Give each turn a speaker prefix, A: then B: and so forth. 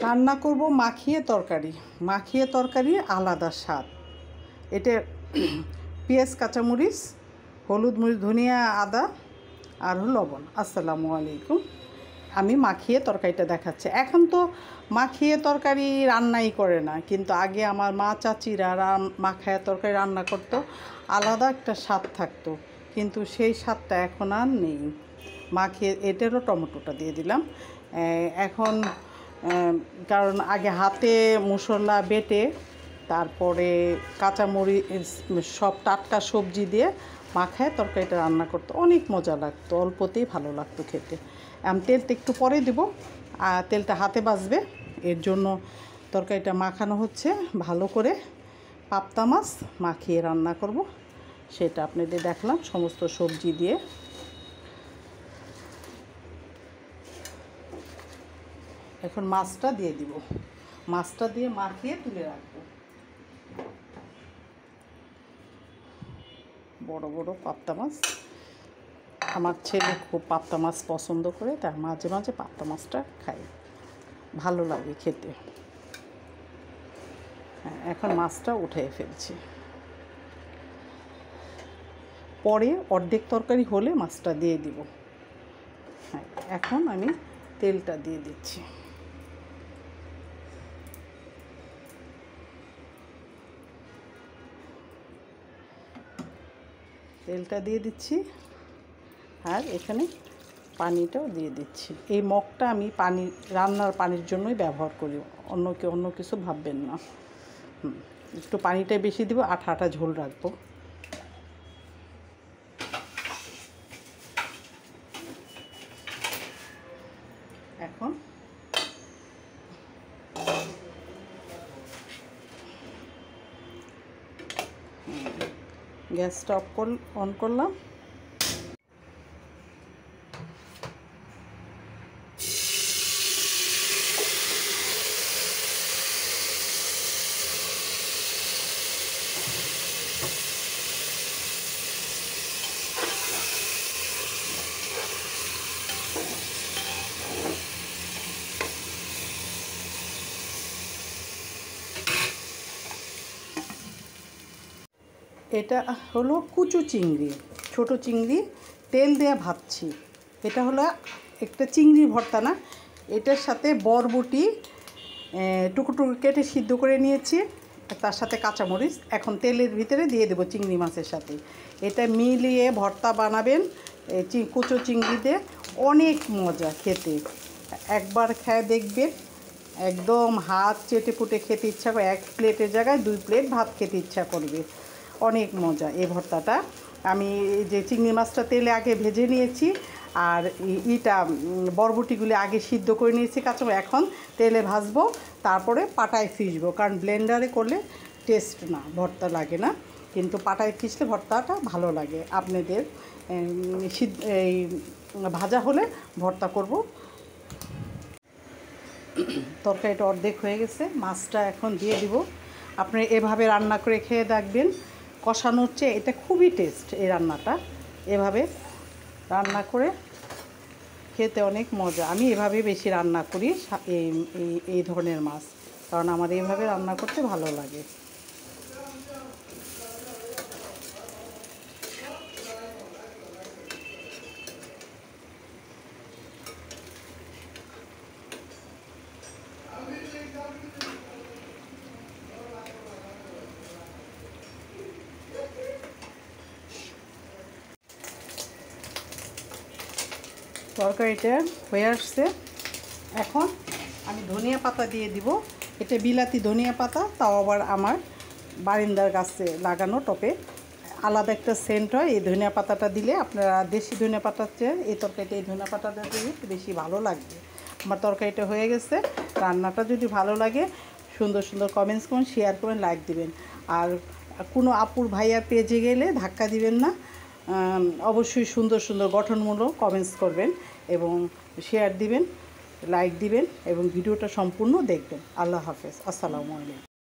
A: রান্না করব মাখিয়ে তরকারি। মাখিয়ে তরকারি আলাদা স্বাদ। এটা পেঁয়াজ, কাঁচামরিচ, হলুদ, মরিচ, ধনিয়া, আদা আর লবণ। আসসালামু আলাইকুম। আমি মাখিয়ে তরকারিটা দেখাচ্ছি। এখন তো মাখিয়ে তরকারি রান্নাই করে না, কিন্তু আগে আমার মা চাচিরা মাখিয়ে তরকারি রান্না করতো, আলাদা একটা স্বাদ থাকতো, কিন্তু সেই স্বাদটা এখন আর নেই। মাখিয়ে এটারও টমেটোটা দিয়ে দিলাম এখন, কারণ আগে হাতে মশলা বেটে তারপরে কাঁচামরিচ সব টাটকা সবজি দিয়ে মাখায় তরকারিটা রান্না করতে অনেক মজা লাগতো, অল্পতেই ভালো লাগতো খেতে। তেলটা একটু পরে দেব, আর তেলটা হাতে বাজবে, এর জন্য তরকারিটা মাখানো হচ্ছে ভালো করে। পাবদা মাছ মাখিয়ে রান্না করব, সেটা আপনাদের দেখলাম সমস্ত সবজি দিয়ে। এখন মাছটা দিয়ে দিব, মাছটা দিয়ে মাখিয়ে তুলে রাখবো। বড় বড় পাবদা মাছ, আমার ছেলে খুব পাবদা মাছ পছন্দ করে, তার মাঝে মাঝে পাবদা মাছটা খাই, ভালো লাগে খেতে। হ্যাঁ, এখন মাছটা উঠিয়ে ফেলছি, পরে অর্ধেক তরকারি হলে মাছটা দিয়ে দিব। হ্যাঁ, এখন আমি তেলটা দিয়ে দিচ্ছি। তেলটা দিয়ে দিচ্ছি, আর এখানে পানিটাও দিয়ে দিচ্ছি। এই মগটা আমি রান্নার পানির জন্যই ব্যবহার করি, অন্য কিছু ভাববেন না। একটু পানিটা বেশি দিব, আঠা আঠা ঝোল রাখবো। এখন গ্যাসটা অন করলাম। এটা হলো কুচু চিংড়ি, ছোট চিংড়ি, তেল দিয়ে ভাজছি। এটা হলো একটা চিংড়ি ভর্তা না, এটার সাথে বরবটি টুকরো টুকরো কেটে সিদ্ধ করে নিয়েছি, তার সাথে কাঁচামরিচ এখন তেলের ভিতরে দিয়ে দেবো চিংড়ি মাছের সাথে। এটা মিলিয়ে ভর্তা বানাবেন কুচো চিংড়ি দিয়ে, অনেক মজা খেতে। একবার খেয়ে দেখবেন, একদম হাত চেটে পুটে খেতে ইচ্ছা করে, এক প্লেটের জায়গায় 2 প্লেট ভাত খেতে ইচ্ছা করবে, অনেক মজা এই ভর্তাটা। আমি যে চিংড়ি মাছটা তেলে আগে ভেজে নিয়েছি, আর বরবটিগুলি আগে সিদ্ধ করে নিয়েছি কাঁচা, এখন তেলে ভাজবো, তারপরে পাটায় পিষবো, কারণ ব্লেন্ডারে করলে টেস্ট না, ভর্তা লাগে না, কিন্তু পাটায় পিষলে ভর্তাটা ভালো লাগে। আপনাদের এই ভাজা হলে ভর্তা করব। তরকারিটা অর্ধেক হয়ে গেছে, মাছটা এখন দিয়ে দিব। আপনি এভাবে রান্না করে খেয়ে দেখবেন, কষানোর চেয়ে এটা খুবই টেস্ট। এই রান্নাটা এভাবে রান্না করে খেতে অনেক মজা। আমি এভাবে বেশি রান্না করি এই ধরনের মাছ, কারণ আমার এইভাবে রান্না করতে ভালো লাগে। তরকারিটা হয়ে আসছে, এখন আমি ধনিয়া পাতা দিয়ে দিব। এটা বিলাতি ধনিয়া পাতা, তাও আবার আমার বারিন্দার গাছে লাগানো টপে, আলাদা একটা সেন্ট হয় এই ধনিয়া পাতাটা দিলে। আপনারা দেশি ধনিয়া পাতার চেয়ে এই তরকারিটা এই ধনিয়া পাতাটা দিলে বেশি ভালো লাগবে। আমার তরকারিটা হয়ে গেছে। রান্নাটা যদি ভালো লাগে সুন্দর সুন্দর কমেন্টস করুন, শেয়ার করবেন, লাইক দিবেন। আর কোনো আপুর ভাইয়ার পেজে গেলে ধাক্কা দিবেন না, অবশ্যই সুন্দর সুন্দর গঠনমূলক কমেন্টস করবেন এবং শেয়ার দিবেন, লাইক দিবেন এবং ভিডিওটা সম্পূর্ণ দেখবেন। আল্লাহ হাফেজ, আসসালামু আলাইকুম।